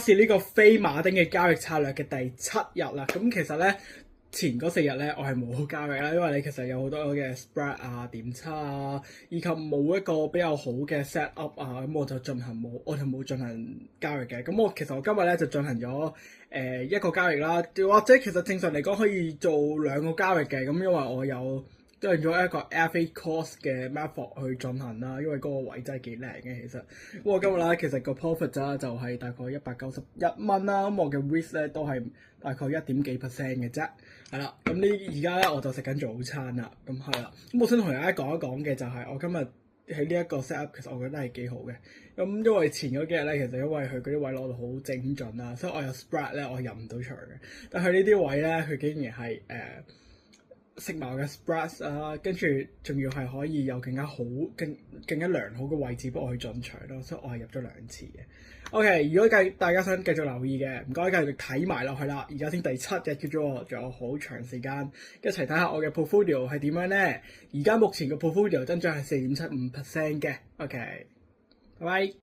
是呢個飛馬丁嘅交易策略嘅第7日啦。咁其實咧前嗰4日咧我係冇交易啦，因為你其實有好多嘅 spread 啊、點差啊，以及冇一個比較好嘅 set up 啊，咁我就冇進行交易嘅。咁我其實我今日咧就進行咗一個交易啦，或者其實正常嚟講可以做2個交易嘅。咁因為我有用咗一個 FA course 嘅 method 去進行啦，因為嗰個位真係幾靚嘅其實。咁我今日咧其實個 profit 就係大概191蚊啦，咁我嘅 risk 咧都係大概1點幾% 嘅啫，係啦。咁而家咧我就食緊早餐啦，咁係啦。咁我想同大家講一講嘅就係我今日喺呢一個 set up 其實我覺得係幾好嘅。咁因為前嗰幾日咧其實因為佢嗰啲位攞到好精準啦，所以我有 spread 咧我入唔到場嘅。但係呢啲位咧佢竟然係食埋嘅 spread 啊，跟住仲要係可以有更加良好嘅位置幫我去進場咯，所以我係入咗2次嘅。OK，如果大家想繼續留意嘅，唔該繼續睇埋落去啦。而家先第7日叫咗，仲有好長時間，一齊睇下我嘅 portfolio 係點樣咧。而家目前嘅 portfolio 增長係4.75% 嘅。OK，拜拜。